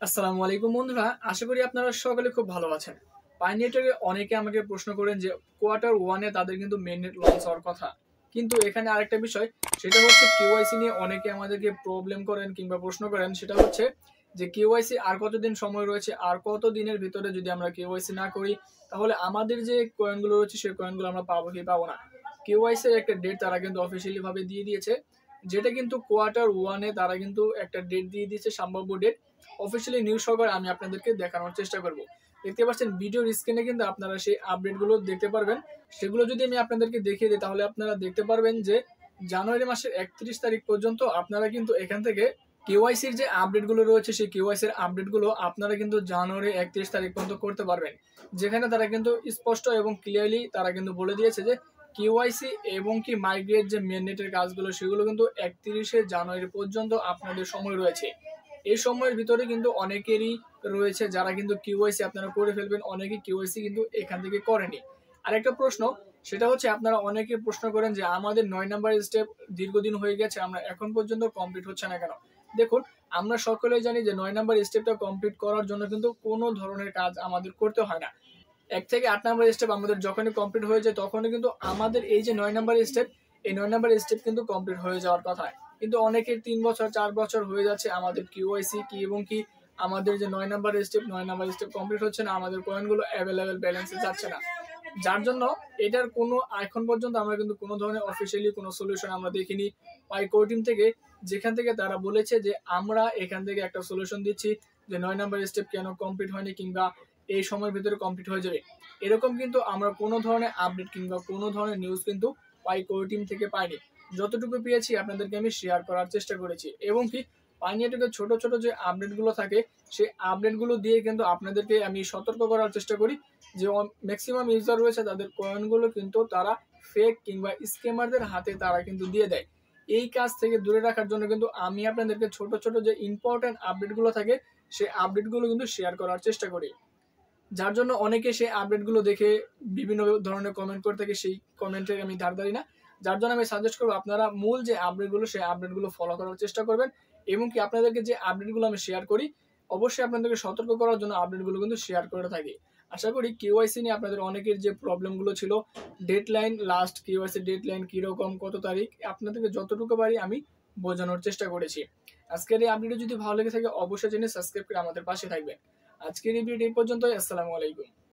আসসালামু আলাইকুম বন্ধুরা, আশা করি আপনারা সকলে খুব ভালো আছেন। পাইনেটে অনেকে আমাকে প্রশ্ন করেন যে কোয়ার্টার ওয়ানে তাদের কিন্তু মেইননেট লঞ্চ হওয়ার কথা, কিন্তু এখানে আরেকটা বিষয়, সেটা হচ্ছে কেওয়াইসি নিয়ে অনেকে আমাদেরকে প্রবলেম করেন কিংবা প্রশ্ন করেন। সেটা হচ্ছে যে কেওয়াইসি আর কতদিন সময় রয়েছে, আর কত দিনের ভিতরে যদি আমরা কেওয়াইসি না করি তাহলে আমাদের যে কয়েনগুলো রয়েছে সেই কয়েনগুলো আমরা পাবো কি পাবো না। কেওয়াইসি এর একটা ডেট তারা কিন্তু অফিসিয়ালি ভাবে দিয়ে দিয়েছে, যেটা কিন্তু কোয়ার্টার ওয়ানে তারা কিন্তু একটা ডেট দিয়ে দিয়েছে, সম্ভাব্য ডেট। অফিসিয়ালি নিউজ সহকারে আমি আপনাদেরকে দেখানোর চেষ্টা করব। দেখতে পাচ্ছেন ভিডিওর স্ক্রিনে কিন্তু আপনারা সেই আপডেটগুলো দেখতে পারবেন। সেগুলো যদি আমি আপনাদেরকে দেখিয়ে দিই তাহলে আপনারা দেখতে পারবেন যে জানুয়ারি মাসের 31 তারিখ পর্যন্ত আপনারা কিন্তু এখান থেকে কেওয়াইসির যে আপডেটগুলো রয়েছে সেই কেওয়াইসির আপডেটগুলো আপনারা কিন্তু জানুয়ারি 31 তারিখ পর্যন্ত করতে পারবেন। যেখানে তারা কিন্তু স্পষ্ট এবং ক্লিয়ারলি তারা কিন্তু বলে দিয়েছে যে কেওয়াইসি এবং কি মাইগ্রেট যে মেননেটের কাজগুলো সেগুলো কিন্তু 31শে জানুয়ারি পর্যন্ত আপনাদের সময় রয়েছে। এই সময়ের ভিতরে কিন্তু অনেকেরই রয়েছে যারা কিন্তু কিউআইসি আপনারা করে ফেলবেন, অনেকে কিউআইসি কিন্তু এখান থেকে করেনি। আরেকটা প্রশ্ন, সেটা হচ্ছে আপনারা অনেকে প্রশ্ন করেন যে আমাদের 9 নাম্বার স্টেপ দীর্ঘদিন হয়ে গেছে, আমরা এখন পর্যন্ত কমপ্লিট হচ্ছে না কেন। দেখুন, আমরা সকলেই জানি যে 9 নাম্বার স্টেপটা কমপ্লিট করার জন্য কিন্তু কোনো ধরনের কাজ আমাদের করতে হয় না। 1 থেকে 8 নাম্বার স্টেপ আমাদের যখনই কমপ্লিট হয়ে যায় তখনই কিন্তু আমাদের এই যে 9 নাম্বার স্টেপ, এই 9 নাম্বার স্টেপ কিন্তু কমপ্লিট হয়ে যাওয়ার কথা। কিন্তু অনেকের 3 বছর 4 বছর হয়ে যাচ্ছে আমাদের কিউআইসি কি এবং কি আমাদের যে 9 নাম্বার স্টেপ কমপ্লিট হচ্ছে না, আমাদের কয়েনগুলো অ্যাভেলেবেল ব্যালেন্সে যাচ্ছে না। যার জন্য এটার কোনো এখন পর্যন্ত আমরা কিন্তু কোনো ধরনের অফিসিয়ালি কোনো সলিউশন আমরা দেখিনি পাইকো টিম থেকে, যেখান থেকে তারা বলেছে যে আমরা এখান থেকে একটা সলিউশন দিচ্ছি যে 9 নাম্বার স্টেপ কেন কমপ্লিট হয়নি কিংবা এই সময়ের ভিতরে কমপ্লিট হয়ে যাবে। এরকম কিন্তু আমরা কোনো ধরনের আপডেট কিংবা কোনো ধরনের নিউজ কিন্তু পাইকো টিম থেকে পাইনি। যতটুকু পেয়েছি আপনাদেরকে আমি শেয়ার করার চেষ্টা করেছি, এবং কি পাইনেটের ছোট ছোট যে আপডেটগুলো থাকে সেই আপডেটগুলো দিয়ে কিন্তু আপনাদেরকে আমি সতর্ক করার চেষ্টা করি যে ম্যাক্সিমাম ইউজার রয়েছে তাদের কয়েনগুলো কিন্তু তারা ফেক কিংবা স্ক্যামারদের হাতে তারা কিন্তু দিয়ে দেয়। এই কাজ থেকে দূরে রাখার জন্য কিন্তু আমি আপনাদেরকে ছোট ছোট যে ইম্পর্টেন্ট আপডেটগুলো থাকে সেই আপডেটগুলো কিন্তু শেয়ার করার চেষ্টা করি। যার জন্য অনেকে সেই আপডেটগুলো দেখে বিভিন্ন ধরনের কমেন্ট করে থাকে, সেই কমেন্টে আমি ধার ধারি না। যার জন্য আমি সাজেস্ট করবো আপনারা মূল যে আপডেটগুলো সেই আপডেটগুলো ফলো করার চেষ্টা করবেন, এবং কি আপনাদেরকে যে আপডেটগুলো আমি শেয়ার করি অবশ্যই আপনাদেরকে সতর্ক করার জন্য আপডেটগুলো কিন্তু শেয়ার করে থাকি। আশা করি কেওয়াইসি নিয়ে আপনাদের অনেকের যে প্রবলেমগুলো ছিল, ডেডলাইন লাস্ট কেওয়াইসি ডেডলাইন কীরকম কত তারিখ, আপনাদেরকে যতটুকু পারি আমি বোঝানোর চেষ্টা করেছি। আজকের এই আপডেটে যদি ভালো লেগে থাকে অবশ্যই জেনে সাবস্ক্রাইব করে আমাদের পাশে থাকবেন। আজকের এই ভিডিও এই পর্যন্তই। আসসালামু আলাইকুম।